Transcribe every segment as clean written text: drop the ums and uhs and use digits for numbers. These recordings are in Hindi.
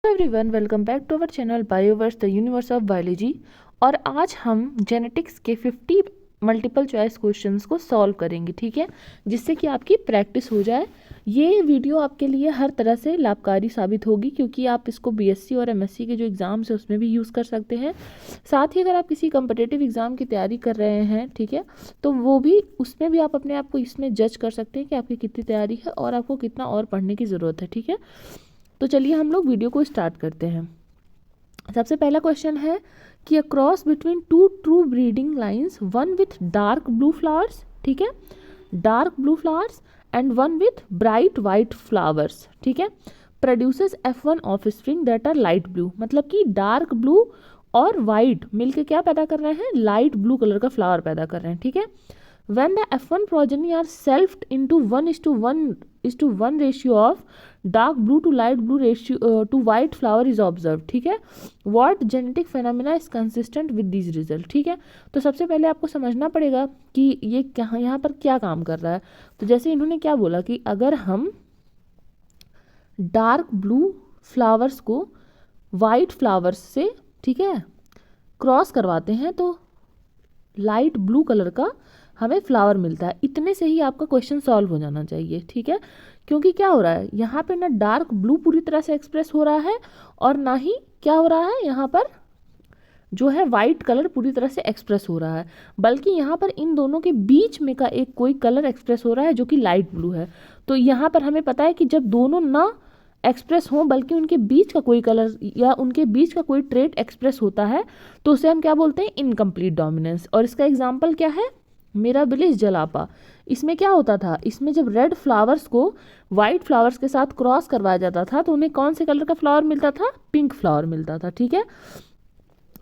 Everyone, welcome back to our channel Bioverse the universe of biology. और आज हम जेनेटिक्स के 50 मल्टीपल चॉइस क्वेश्चंस को सॉल्व करेंगे, ठीक है, जिससे कि आपकी प्रैक्टिस हो जाए। ये वीडियो आपके लिए हर तरह से लाभकारी साबित होगी, क्योंकि आप इसको बीएससी और एमएससी के जो एग्ज़ाम्स है उसमें भी यूज़ कर सकते हैं। साथ ही अगर आप किसी कम्पिटिटिव एग्ज़ाम की तैयारी कर रहे हैं, ठीक है, तो वो भी उसमें भी आप अपने आप को इसमें जज कर सकते हैं कि आपकी कितनी तैयारी है और आपको कितना और पढ़ने की ज़रूरत है, ठीक है। तो चलिए हम लोग वीडियो को स्टार्ट करते हैं। सबसे पहला क्वेश्चन है कि a cross between two true breeding lines, one with dark blue flowers, ठीक है, dark blue flowers and one with bright white flowers, ठीक है, produces F1 offspring that are light blue. मतलब कि डार्क ब्लू और वाइट मिलके क्या पैदा कर रहे हैं, लाइट ब्लू कलर का फ्लावर पैदा कर रहे हैं, ठीक है। When the F1 progeny are selfed into 1:1 ratio of dark blue to light blue ratio to white flower is observed, ठीक है। What genetic phenomena is consistent with these result, ठीक है। तो सबसे पहले आपको समझना पड़ेगा कि ये यहाँ पर क्या काम कर रहा है। तो जैसे इन्होंने क्या बोला कि अगर हम डार्क ब्लू फ्लावर्स को वाइट फ्लावर्स से, ठीक है, क्रॉस करवाते हैं तो लाइट ब्लू कलर का हमें फ्लावर मिलता है। इतने से ही आपका क्वेश्चन सॉल्व हो जाना चाहिए, ठीक है। क्योंकि क्या हो रहा है यहाँ पे, ना डार्क ब्लू पूरी तरह से एक्सप्रेस हो रहा है और ना ही क्या हो रहा है यहाँ पर जो है वाइट कलर पूरी तरह से एक्सप्रेस हो रहा है, बल्कि यहाँ पर इन दोनों के बीच में का एक कोई कलर एक्सप्रेस हो रहा है जो कि लाइट ब्लू है। तो यहाँ पर हमें पता है कि जब दोनों ना एक्सप्रेस हों बल्कि उनके बीच का कोई कलर या उनके बीच का कोई ट्रेट एक्सप्रेस होता है तो उसे हम क्या बोलते हैं, इनकम्प्लीट डोमिनेंस। और इसका एग्जाम्पल क्या है, मिराबिलिस जलापा। इसमें क्या होता था, इसमें जब रेड फ्लावर्स को वाइट फ्लावर्स के साथ क्रॉस करवाया जाता था तो उन्हें कौन से कलर का फ्लावर मिलता था, पिंक फ्लावर मिलता था, ठीक है।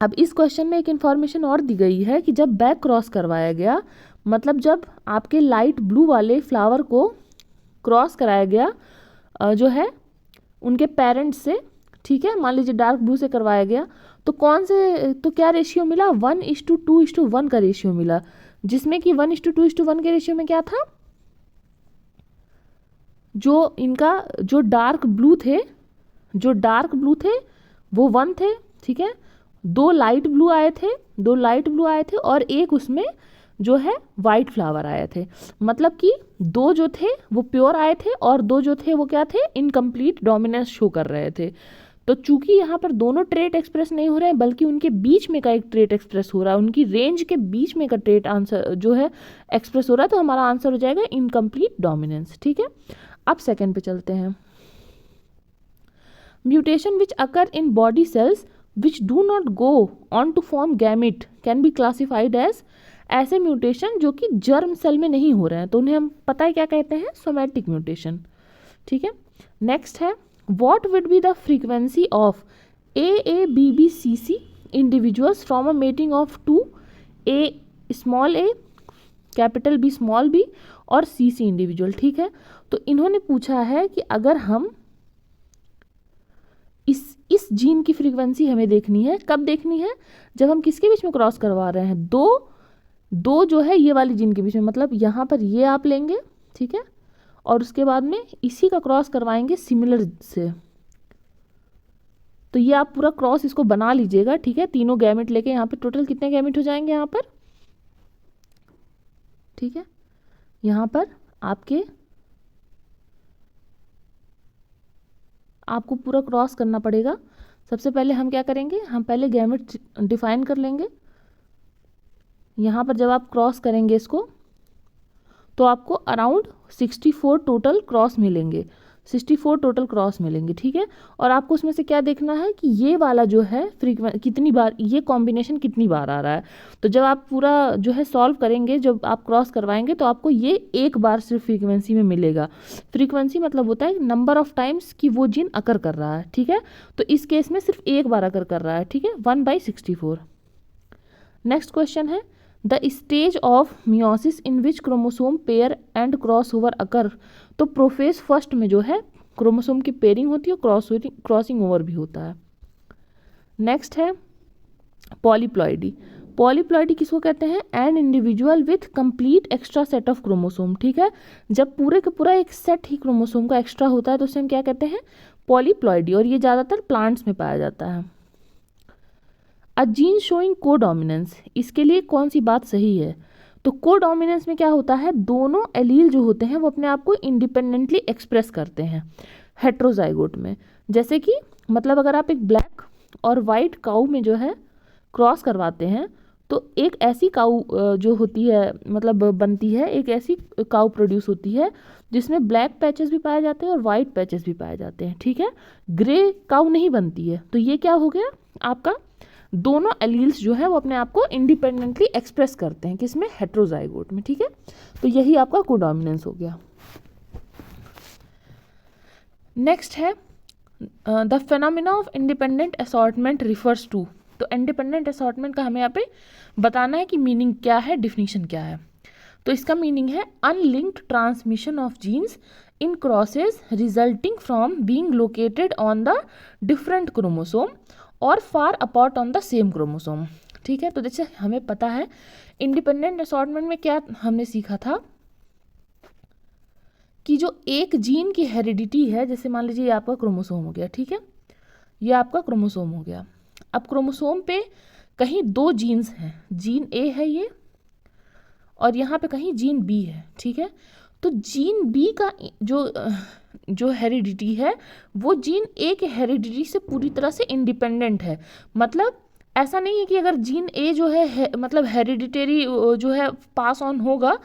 अब इस क्वेश्चन में एक इन्फॉर्मेशन और दी गई है कि जब बैक क्रॉस करवाया गया, मतलब जब आपके लाइट ब्लू वाले फ्लावर को क्रॉस कराया गया जो है उनके पेरेंट्स से, ठीक है, मान लीजिए डार्क ब्लू से करवाया गया, तो कौन से, तो क्या रेशियो मिला, 1:2:1 का रेशियो मिला, जिसमें कि 1:2:1 के रेशियो में क्या था, जो इनका जो डार्क ब्लू थे वो 1 थे, ठीक है। दो लाइट ब्लू आए थे और एक उसमें जो है वाइट फ्लावर आए थे। मतलब कि दो जो थे वो प्योर आए थे और दो जो थे वो क्या थे, इनकम्प्लीट डोमिनेंस शो कर रहे थे। तो चूंकि यहाँ पर दोनों ट्रेट एक्सप्रेस नहीं हो रहे हैं बल्कि उनके बीच में का एक ट्रेट एक्सप्रेस हो रहा है, उनकी रेंज के बीच में का ट्रेट आंसर जो है एक्सप्रेस हो रहा है, तो हमारा आंसर हो जाएगा इनकम्प्लीट डोमिनेंस, ठीक है। अब सेकंड पे चलते हैं। Mutation which occur in body cells which do not go on to form gamete can be classified as, ऐसे म्यूटेशन जो कि जर्म सेल में नहीं हो रहे हैं तो उन्हें हम पता है क्या कहते हैं, सोमैटिक म्यूटेशन, ठीक है। नेक्स्ट है, what would be the frequency of AABBCC individuals from a mating of two A small a capital B small b और CC इंडिविजुअल, ठीक है। तो इन्होंने पूछा है कि अगर हम इस जीन की फ्रीक्वेंसी हमें देखनी है, कब देखनी है, जब हम किसके बीच में क्रॉस करवा रहे हैं, दो जो है ये वाली जीन के बीच में, मतलब यहाँ पर ये आप लेंगे, ठीक है, और उसके बाद में इसी का क्रॉस करवाएंगे सिमिलर से। तो ये आप पूरा क्रॉस इसको बना लीजिएगा, ठीक है, तीनों गैमेट लेके। यहाँ पे टोटल कितने गैमेट हो जाएंगे यहाँ पर, ठीक है, यहाँ पर आपको पूरा क्रॉस करना पड़ेगा। सबसे पहले हम क्या करेंगे, हम पहले गैमेट डिफाइन कर लेंगे। यहाँ पर जब आप क्रॉस करेंगे इसको तो आपको अराउंड 64 टोटल क्रॉस मिलेंगे, 64 टोटल क्रॉस मिलेंगे, ठीक है। और आपको उसमें से क्या देखना है कि ये वाला जो है कितनी बार, ये कॉम्बिनेशन कितनी बार आ रहा है। तो जब आप पूरा जो है सॉल्व करेंगे, जब आप क्रॉस करवाएंगे तो आपको ये एक बार सिर्फ फ्रीक्वेंसी में मिलेगा। फ्रीक्वेंसी मतलब होता है नंबर ऑफ टाइम्स कि वो जीन अकर कर रहा है, ठीक है। तो इस केस में सिर्फ एक बार अकर कर रहा है, ठीक है, 1/64। नेक्स्ट क्वेश्चन है, the stage of meiosis in which chromosome pair and cross over occur. तो प्रोफेज फर्स्ट में जो है क्रोमोसोम की पेयरिंग होती है, क्रॉसिंग ओवर भी होता है। नेक्स्ट है पॉलीप्लॉइडी। पॉलीप्लॉइडी किसको कहते हैं, an individual with complete extra set of chromosome, ठीक है। जब पूरे का पूरा एक सेट ही क्रोमोसोम का एक्स्ट्रा होता है तो उसे हम क्या कहते हैं, पॉलीप्लॉइडी, और ये ज़्यादातर प्लांट्स में पाया जाता है। अ जीन शोइंग कोडोमिनेंस, इसके लिए कौन सी बात सही है? तो कोडोमिनेंस में क्या होता है, दोनों एलील जो होते हैं वो अपने आप को इंडिपेंडेंटली एक्सप्रेस करते हैं हेट्रोजाइगोट में। जैसे कि मतलब अगर आप एक ब्लैक और वाइट काऊ में जो है क्रॉस करवाते हैं तो एक ऐसी काऊ जो होती है, मतलब बनती है, एक ऐसी काऊ प्रोड्यूस होती है जिसमें ब्लैक पैचेस भी पाए जाते हैं और वाइट पैचेस भी पाए जाते हैं, ठीक है। ग्रे काऊ नहीं बनती है। तो ये क्या हो गया आपका, दोनों एलील्स जो है वो अपने आप को इंडिपेंडेंटली एक्सप्रेस करते हैं, किसमें, हेट्रोजाइगोट में, ठीक है। तो यही आपका कोडोमिनेंस हो गया। नेक्स्ट है the phenomena of independent assortment refers to. तो इंडिपेंडेंट असॉर्टमेंट का हमें यहाँ पे बताना है कि मीनिंग क्या है, डिफिनीशन क्या है। तो इसका मीनिंग है unlinked transmission of genes in crosses resulting from being located on the different chromosome और far apart on the same chromosome, ठीक है। तो जैसे हमें पता है इंडिपेंडेंट असॉर्टमेंट में क्या हमने सीखा था कि जो एक जीन की हेरिडिटी है, जैसे मान लीजिए ये आपका क्रोमोसोम हो गया, ठीक है, ये आपका क्रोमोसोम हो गया। अब क्रोमोसोम पे कहीं दो जीन्स हैं, जीन ए है ये और यहाँ पे कहीं जीन बी है, ठीक है। तो जीन बी का जो हेरिडिटी है वो जीन ए के हेरिडिटी से पूरी तरह से इंडिपेंडेंट है। मतलब ऐसा नहीं है कि अगर जीन ए जो है मतलब हेरिडिटरी जो है पास ऑन होगा,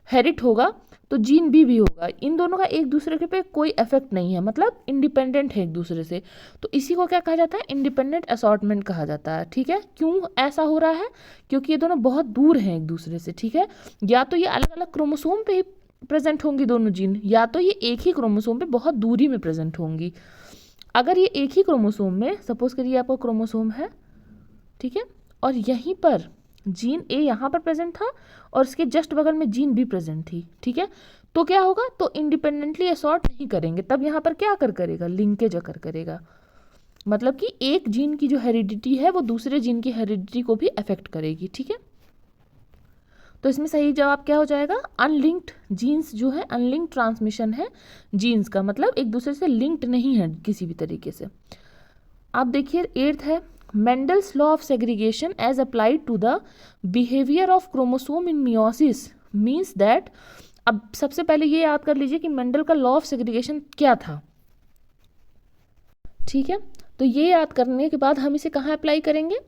हेरिट होगा, तो जीन बी भी होगा। इन दोनों का एक दूसरे के पे कोई इफेक्ट नहीं है, मतलब इंडिपेंडेंट है एक दूसरे से। तो इसी को क्या कहा जाता है, इंडिपेंडेंट असॉर्टमेंट कहा जाता है, ठीक है। क्यों ऐसा हो रहा है, क्योंकि ये दोनों बहुत दूर हैं एक दूसरे से, ठीक है। या तो ये अलग अलग क्रोमोसोम पे ही प्रेजेंट होंगी दोनों जीन, या तो ये एक ही क्रोमोसोम पे बहुत दूरी में प्रेजेंट होंगी। अगर ये एक ही क्रोमोसोम में, सपोज करिए आपका क्रोमोसोम है, ठीक है, और यहीं पर जीन ए यहाँ पर प्रेजेंट था और उसके जस्ट बगल में जीन बी प्रेजेंट थी, ठीक है, तो क्या होगा, तो इंडिपेंडेंटली असॉर्ट नहीं करेंगे। तब यहाँ पर क्या करेगा, लिंकेज अकर करेगा। मतलब कि एक जीन की जो हेरिडिटी है वो दूसरे जीन की हेरिडिटी को भी अफेक्ट करेगी, ठीक है। तो इसमें सही जवाब क्या हो जाएगा, अनलिंक्ड जीन्स जो है, अनलिंक्ड ट्रांसमिशन है जीन्स का, मतलब एक दूसरे से लिंक्ड नहीं है किसी भी तरीके से। आप देखिए 8th है, Mendel's law of segregation as applied to the behaviour of chromosome in meiosis means that. अब सबसे पहले ये याद कर लीजिए कि मेंडल का लॉ ऑफ सेग्रीगेशन क्या था, ठीक है। तो ये याद करने के बाद हम इसे कहाँ अप्लाई करेंगे,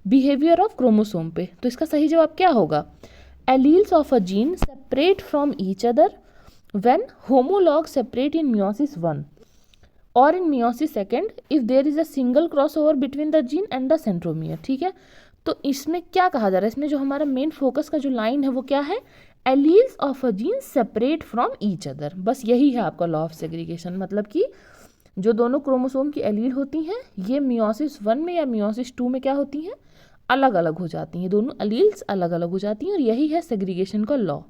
बिहेवियर ऑफ क्रोमोसोम पे। तो इसका सही जवाब क्या होगा, alleles of a gene separate from each other when homolog separate in meiosis 1 और in meiosis 2 if there is a single crossover between the gene and the centromere, ठीक है। तो इसमें क्या कहा जा रहा है, इसमें जो हमारा मेन फोकस का जो लाइन है वो क्या है, alleles of a gene separate from each other. बस यही है आपका लॉ ऑफ सेग्रीगेशन, मतलब कि जो दोनों क्रोमोसोम की एलील होती हैं ये मियोसिस 1 में या मियोसिस 2 में क्या होती हैं, अलग अलग हो जाती हैं, दोनों एलील्स अलग अलग हो जाती हैं, और यही है सेग्रीगेशन का law.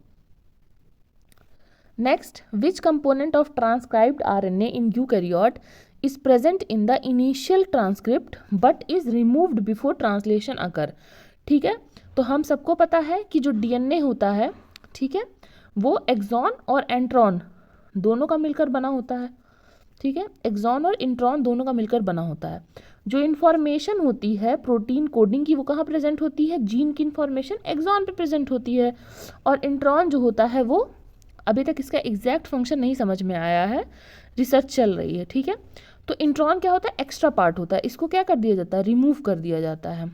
Next, which component of transcribed RNA in eukaryote is present in the initial transcript but is removed before translation occur, ठीक है। तो हम सबको पता है कि जो डीएनए होता है, ठीक है, वो एक्सॉन और एंट्रॉन दोनों का मिलकर बना होता है, ठीक है, एक्सॉन और इंट्रॉन दोनों का मिलकर बना होता है। जो इन्फॉर्मेशन होती है प्रोटीन कोडिंग की वो कहाँ प्रेजेंट होती है, जीन की इन्फॉर्मेशन एक्सॉन पे प्रेजेंट होती है, और इंट्रॉन जो होता है वो अभी तक इसका एग्जैक्ट फंक्शन नहीं समझ में आया है, रिसर्च चल रही है, ठीक है। तो इंट्रॉन क्या होता है, एक्स्ट्रा पार्ट होता है, इसको क्या कर दिया जाता है, रिमूव कर दिया जाता है।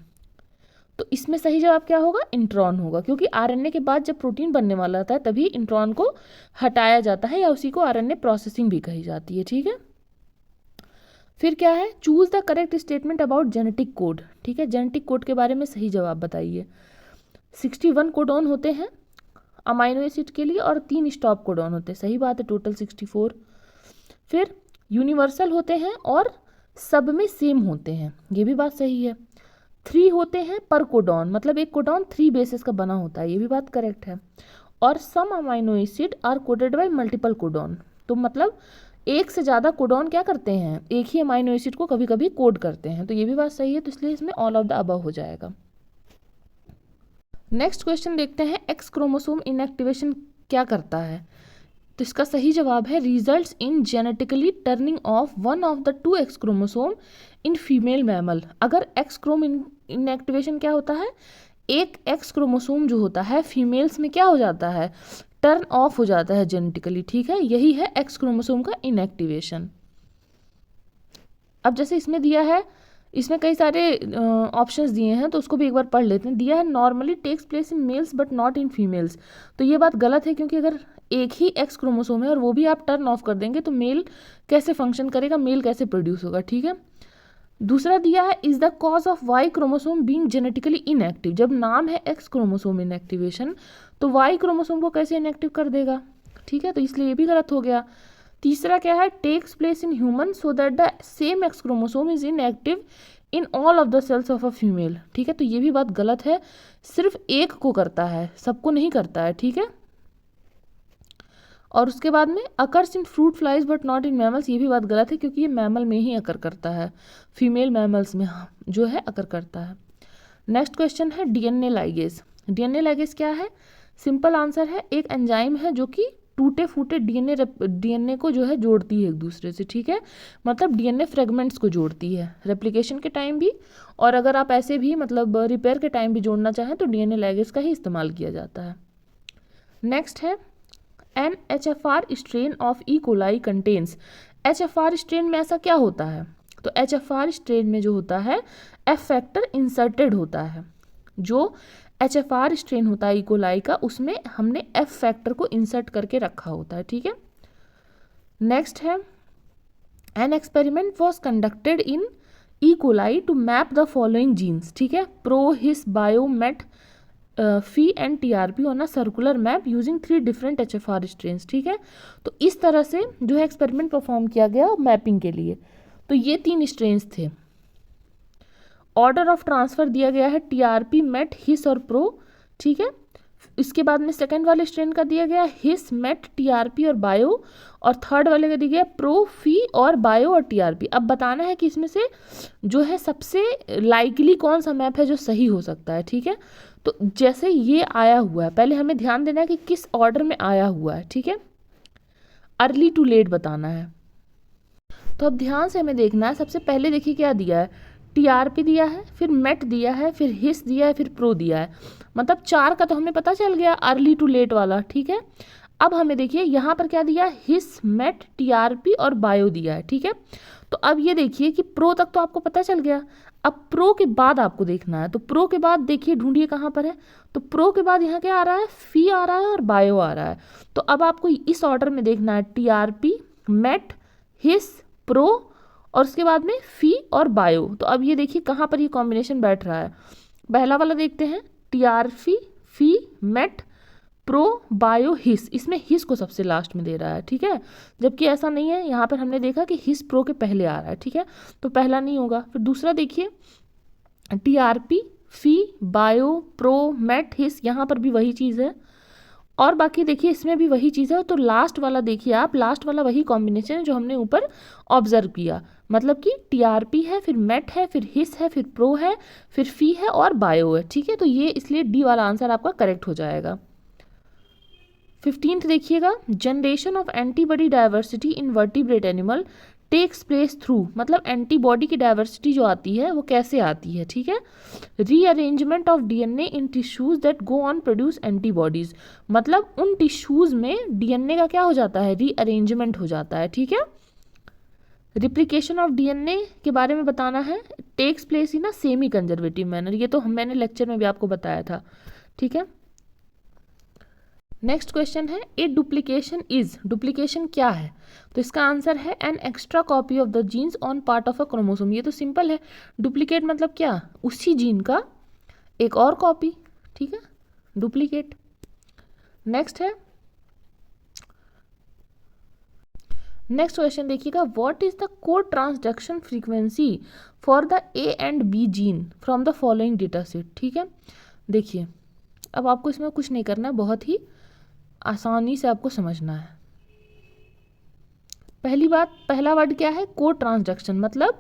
तो इसमें सही जवाब क्या होगा, इंट्रॉन होगा, क्योंकि आरएनए के बाद जब प्रोटीन बनने वाला होता है तभी इंट्रॉन को हटाया जाता है, या उसी को आरएनए प्रोसेसिंग भी कही जाती है, ठीक है। फिर क्या है, choose the correct statement about genetic code, ठीक है, जेनेटिक कोड के बारे में सही जवाब बताइए। 61 कोडॉन होते हैं अमाइनो एसिड के लिए और 3 स्टॉप कोडॉन होते हैं, सही बात है, टोटल 64। फिर यूनिवर्सल होते हैं और सब में सेम होते हैं, ये भी बात सही है। 3 होते हैं पर कोडॉन, मतलब एक कोडॉन 3 बेसिस का बना होता है, ये भी बात करेक्ट है। और some amino acid are coded by multiple codon, तो मतलब एक से ज़्यादा कोडॉन क्या करते हैं, एक ही अमाइनो एसिड को कभी कभी कोड करते हैं, तो ये भी बात सही है। तो इसलिए इसमें ऑल ऑफ द अबव हो जाएगा। नेक्स्ट क्वेश्चन देखते हैं, एक्स क्रोमोसोम इनएक्टिवेशन क्या करता है। तो इसका सही जवाब है results in genetically turning of one of the 2 x chromosome in female mammal. अगर एक्स क्रोम इनएक्टिवेशन क्या होता है, एक एक्स क्रोमोसोम जो होता है फीमेल्स में क्या हो जाता है, टर्न ऑफ हो जाता है जेनेटिकली, ठीक है, यही है एक्स क्रोमोसोम का इनएक्टिवेशन। अब जैसे इसमें दिया है, इसमें कई सारे ऑप्शंस दिए हैं तो उसको भी एक बार पढ़ लेते हैं। दिया है normally takes place in males but not in females, तो ये बात गलत है, क्योंकि अगर एक ही एक्स क्रोमोसोम है और वो भी आप टर्न ऑफ कर देंगे तो मेल कैसे फंक्शन करेगा, मेल कैसे प्रोड्यूस होगा, ठीक है। दूसरा दिया है is the cause of Y chromosome being genetically inactive. जब नाम है एक्स क्रोमोसोम इनएक्टिवेशन तो वाई क्रोमोसोम को कैसे इनएक्टिव कर देगा, ठीक है, तो इसलिए ये भी गलत हो गया। तीसरा क्या है, takes place in human so that the same X chromosome is inactive in all of the cells of a female, ठीक है, तो ये भी बात गलत है, सिर्फ एक को करता है, सबको नहीं करता है, ठीक है। और उसके बाद में occurs in fruit flies but not in mammals, ये भी बात गलत है, क्योंकि ये मैमल में ही अकर करता है, फीमेल मैमल्स में जो है अकर करता है। नेक्स्ट क्वेश्चन है डीएनए लाइगेज। डीएनए लाइगेज क्या है, सिंपल आंसर है, एक एंजाइम है जो कि टूटे फूटे डीएनए को जो है जोड़ती है एक दूसरे से, ठीक है, मतलब डीएनए फ्रेगमेंट्स को जोड़ती है रेप्लिकेशन के टाइम भी, और अगर आप ऐसे भी मतलब रिपेयर के टाइम भी जोड़ना चाहें तो डीएनए लाइगेज का ही इस्तेमाल किया जाता है। Next is an HFR strain of E coli contains. HFR strain में ऐसा क्या होता है, तो HFR स्ट्रेन में जो होता है एफ फैक्टर इंसर्टेड होता है। जो HFR स्ट्रेन होता है ई कोलाई का, उसमें हमने एफ फैक्टर को इंसर्ट करके रखा होता है, ठीक है। Next is an experiment was conducted in E coli to map the following genes, ठीक है, pro his bio met phe and TRP on a circular map using 3 different HFR strains, ठीक है। तो इस तरह से जो है एक्सपेरिमेंट परफॉर्म किया गया मैपिंग के लिए। तो ये 3 स्ट्रेन्स थे। ऑर्डर ऑफ ट्रांसफर दिया गया है TRP, मेट, हिस और प्रो, ठीक है। इसके बाद में सेकंड वाले स्ट्रेन का दिया गया हिस, मेट, TRP और बायो, और थर्ड वाले का दिया गया प्रो, फी और बायो और TRP। अब बताना है कि इसमें से जो है सबसे लाइकली कौन सा मैप है जो सही हो सकता है, ठीक है। तो जैसे ये आया हुआ है, पहले हमें ध्यान देना है कि किस ऑर्डर में आया हुआ है, ठीक है, अर्ली टू लेट बताना है। तो अब ध्यान से हमें देखना है, सबसे पहले देखिए क्या दिया है, TRP दिया है, फिर मेट दिया है, फिर हिस दिया है, फिर प्रो दिया है, मतलब 4 का तो हमें पता चल गया अर्ली टू लेट वाला, ठीक है। अब हमें देखिए यहाँ पर क्या दिया, हिस, मेट, TRP और बायो दिया है, ठीक है। तो अब ये देखिए कि प्रो तक तो आपको पता चल गया, अब प्रो के बाद आपको देखना है, तो प्रो के बाद देखिए ढूंढिए कहाँ पर है, तो प्रो के बाद यहाँ क्या आ रहा है, फी आ रहा है और बायो आ रहा है। तो अब आपको इस ऑर्डर में देखना है TRP, मेट, हिस, प्रो और उसके बाद में फी और बायो। तो अब ये देखिए कहाँ पर ये कॉम्बिनेशन बैठ रहा है। पहला वाला देखते हैं, TRP, फी, मेट, प्रो, बायो, हिस, इसमें हिस को सबसे लास्ट में दे रहा है, ठीक है, जबकि ऐसा नहीं है, यहाँ पर हमने देखा कि हिस प्रो के पहले आ रहा है, ठीक है, तो पहला नहीं होगा। फिर दूसरा देखिए TRP, फी, बायो, प्रो, मेट, हिस, यहाँ पर भी वही चीज़ है, और बाकी देखिए इसमें भी वही चीज़ है। तो लास्ट वाला देखिए आप, लास्ट वाला वही कॉम्बिनेशन है जो हमने ऊपर ऑब्जर्व किया, मतलब कि TRP है, फिर मेट है, फिर हिस है, फिर प्रो है, फिर फी है और बायो है, ठीक है। तो ये इसलिए डी वाला आंसर आपका करेक्ट हो जाएगा। 15th देखिएगा, generation of antibody diversity in vertebrate animal takes place through, मतलब एंटीबॉडी की डाइवर्सिटी जो आती है वो कैसे आती है, ठीक है, rearrangement of DNA in tissues that go on produce antibodies, मतलब उन टिश्यूज में DNA का क्या हो जाता है, रीअरेंजमेंट हो जाता है, ठीक है। रिप्लिकेशन ऑफ DNA के बारे में बताना है, takes place in a semi conservative manner, ये तो मैंने लेक्चर में भी आपको बताया था, ठीक है। नेक्स्ट क्वेश्चन है ए डुप्लीकेशन इज, डुप्लीकेशन क्या है, तो इसका आंसर है an extra copy of the genes on part of a chromosome. ये तो सिंपल है, डुप्लीकेट मतलब क्या, उसी जीन का एक और कॉपी, ठीक है, डुप्लीकेट। नेक्स्ट है, नेक्स्ट क्वेश्चन देखिएगा, what is the code transduction frequency for the A and B gene from the following data set, ठीक है। देखिए अब आपको इसमें कुछ नहीं करना है, बहुत ही आसानी से आपको समझना है। पहली बात, पहला वर्ड क्या है, कोड ट्रांसडक्शन, मतलब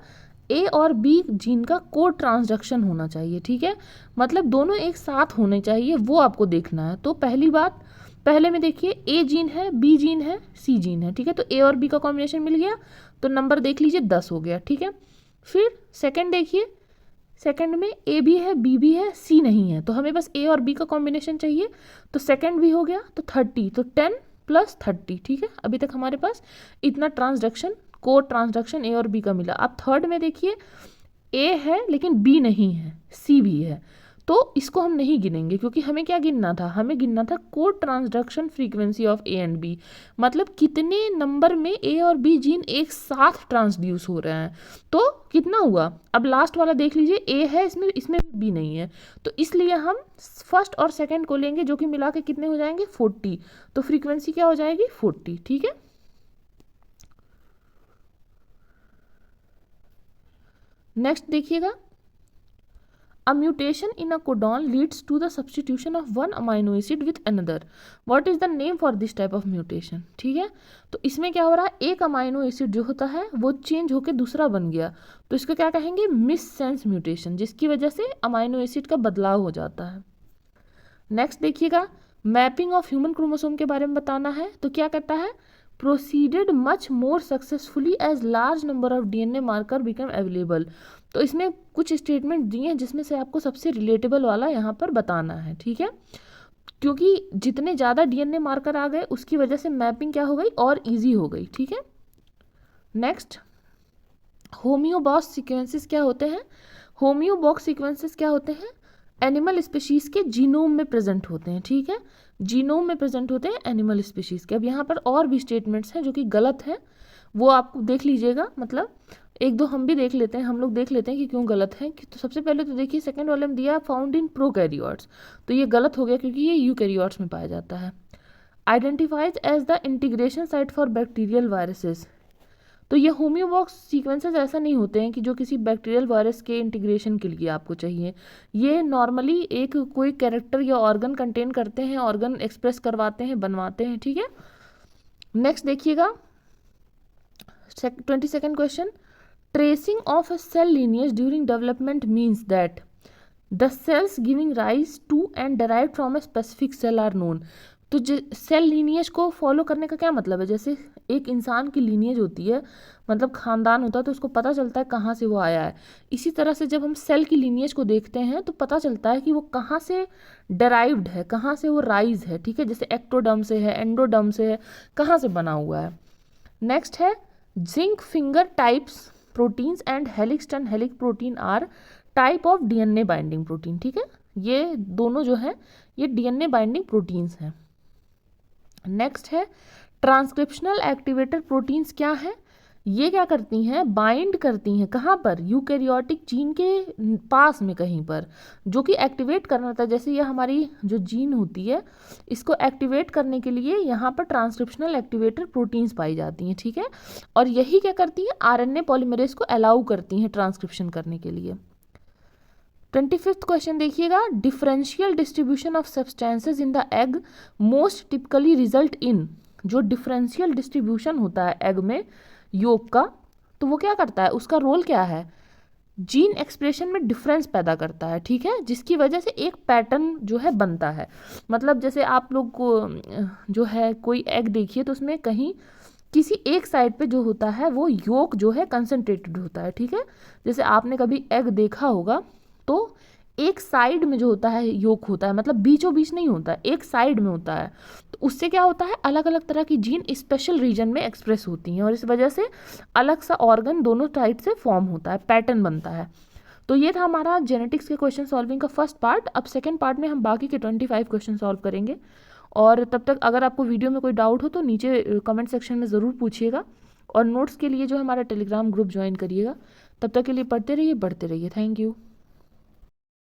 A और B जीन का कोड ट्रांसडक्शन होना चाहिए, ठीक है, मतलब दोनों एक साथ होने चाहिए, वो आपको देखना है। तो पहली बात पहले में देखिए ए जीन है, बी जीन है, सी जीन है, ठीक है। तो ए और बी का कॉम्बिनेशन मिल गया तो नंबर देख लीजिए 10 हो गया, ठीक है। फिर सेकंड देखिए, सेकंड में ए भी है, बी भी है, सी नहीं है, तो हमें बस ए और बी का कॉम्बिनेशन चाहिए, तो सेकंड भी हो गया तो 30, तो 10 + 30, ठीक है। अभी तक हमारे पास इतना ट्रांसडक्शन, कोड ट्रांसडक्शन ए और बी का मिला। अब थर्ड में देखिए ए है लेकिन बी नहीं है, सी भी है, तो इसको हम नहीं गिनेंगे क्योंकि हमें क्या गिनना था, हमें गिनना था cotransduction frequency of A and B, मतलब कितने नंबर में ए और बी जीन एक साथ ट्रांसड्यूस हो रहे हैं, तो कितना हुआ। अब लास्ट वाला देख लीजिए, ए है इसमें, इसमें बी नहीं है, तो इसलिए हम फर्स्ट और सेकंड को लेंगे जो कि मिला के कितने हो जाएंगे 40, तो फ्रीक्वेंसी क्या हो जाएगी 40, ठीक है। नेक्स्ट देखिएगा, A mutation in a codon leads to the substitution of one amino acid with another. What is the name for this type of mutation? ठीक है, तो इसमें क्या हो रहा है, एक अमाइनो एसिड जो होता है वो चेंज होकर दूसरा बन गया, तो इसको क्या कहेंगे, मिससेंस म्यूटेशन, जिसकी वजह से अमाइनो एसिड का बदलाव हो जाता है। नेक्स्ट देखिएगा, मैपिंग ऑफ ह्यूमन क्रोमोसोम के बारे में बताना है, तो क्या करता है, proceeded much more successfully as large number of DNA marker become available. तो इसमें कुछ स्टेटमेंट दिए हैं जिसमें से आपको सबसे रिलेटेबल वाला यहाँ पर बताना है, ठीक है, क्योंकि जितने ज़्यादा डीएनए मार्कर आ गए उसकी वजह से मैपिंग क्या हो गई और इजी हो गई, ठीक है। नेक्स्ट, होम्योबॉक्स सीक्वेंसेस क्या होते हैं, होम्योबॉक्स सीक्वेंसेस क्या होते हैं, एनिमल स्पीशीज़ के जीनोम में प्रेजेंट होते हैं, ठीक है, जीनोम में प्रेजेंट होते हैं एनिमल स्पीशीज़ के। अब यहाँ पर और भी स्टेटमेंट्स हैं जो कि गलत है, वो आप देख लीजिएगा, मतलब एक दो हम भी देख लेते हैं, हम लोग देख लेते हैं कि क्यों गलत है। तो सबसे पहले तो देखिए सेकंड वाले में दिया फाउंड इन प्रोकैरियोट्स, तो ये गलत हो गया क्योंकि ये यूकैरियोट्स में पाया जाता है। Identifies as the integration site for bacterial viruses, तो ये होम्योबॉक्स सीक्वेंसेस ऐसा नहीं होते हैं कि जो किसी बैक्टीरियल वायरस के इंटीग्रेशन के लिए आपको चाहिए, ये नॉर्मली एक कोई कैरेक्टर या ऑर्गन कंटेन करते हैं, ऑर्गन एक्सप्रेस करवाते हैं, बनवाते हैं, ठीक है। नेक्स्ट देखिएगा 22nd question, tracing of a cell lineage during development means that the cells giving rise to and derived from a specific cell are known. तो सेल लीनिएज को फॉलो करने का क्या मतलब है, जैसे एक इंसान की लीनिएज होती है, मतलब खानदान होता है, तो उसको पता चलता है कहाँ से वो आया है। इसी तरह से जब हम सेल की लीनिएज को देखते हैं तो पता चलता है कि वो कहाँ से डेराइव्ड है, कहाँ से वो राइज है, ठीक है, जैसे एक्टोडर्म से है, एंडोडर्म से है, कहाँ से बना हुआ है। नेक्स्ट है zinc finger types proteins and helix turn helix protein are type of DNA binding protein, ठीक है, ये दोनों जो है ये डीएनए बाइंडिंग प्रोटीन्स हैं। नेक्स्ट है ट्रांसक्रिप्शनल एक्टिवेटर प्रोटीन्स क्या है, ये क्या करती हैं, बाइंड करती हैं कहाँ पर, यूकैरियोटिक जीन के पास में कहीं पर, जो कि एक्टिवेट करना होता है। जैसे ये हमारी जो जीन होती है इसको एक्टिवेट करने के लिए यहाँ पर ट्रांसक्रिप्शनल एक्टिवेटर प्रोटीन्स पाई जाती हैं, ठीक है, और यही क्या करती हैं, आरएनए पॉलीमरेज को अलाउ करती हैं ट्रांसक्रिप्शन करने के लिए। 25th क्वेश्चन देखिएगा, differential distribution of substances in the egg most typically result in, जो डिफरेंशियल डिस्ट्रीब्यूशन होता है एग में योग का, तो वो क्या करता है, उसका रोल क्या है, जीन एक्सप्रेशन में डिफरेंस पैदा करता है, ठीक है, जिसकी वजह से एक पैटर्न जो है बनता है। मतलब जैसे आप लोग को जो है कोई एग देखिए तो उसमें कहीं किसी एक साइड पे जो होता है वो योग जो है कंसंट्रेटेड होता है, ठीक है, जैसे आपने कभी एग देखा होगा तो एक साइड में जो होता है योग होता है, मतलब बीचों बीच नहीं होता है, एक साइड में होता है, तो उससे क्या होता है, अलग अलग तरह की जीन स्पेशल रीजन में एक्सप्रेस होती हैं और इस वजह से अलग सा ऑर्गन दोनों साइड से फॉर्म होता है, पैटर्न बनता है। तो ये था हमारा जेनेटिक्स के क्वेश्चन सॉल्विंग का फर्स्ट पार्ट। अब सेकेंड पार्ट में हम बाकी के 25 क्वेश्चन सॉल्व करेंगे, और तब तक अगर आपको वीडियो में कोई डाउट हो तो नीचे कमेंट सेक्शन में ज़रूर पूछिएगा, और नोट्स के लिए जो हमारा टेलीग्राम ग्रुप ज्वाइन करिएगा। तब तक के लिए पढ़ते रहिए, बढ़ते रहिए। Thank you.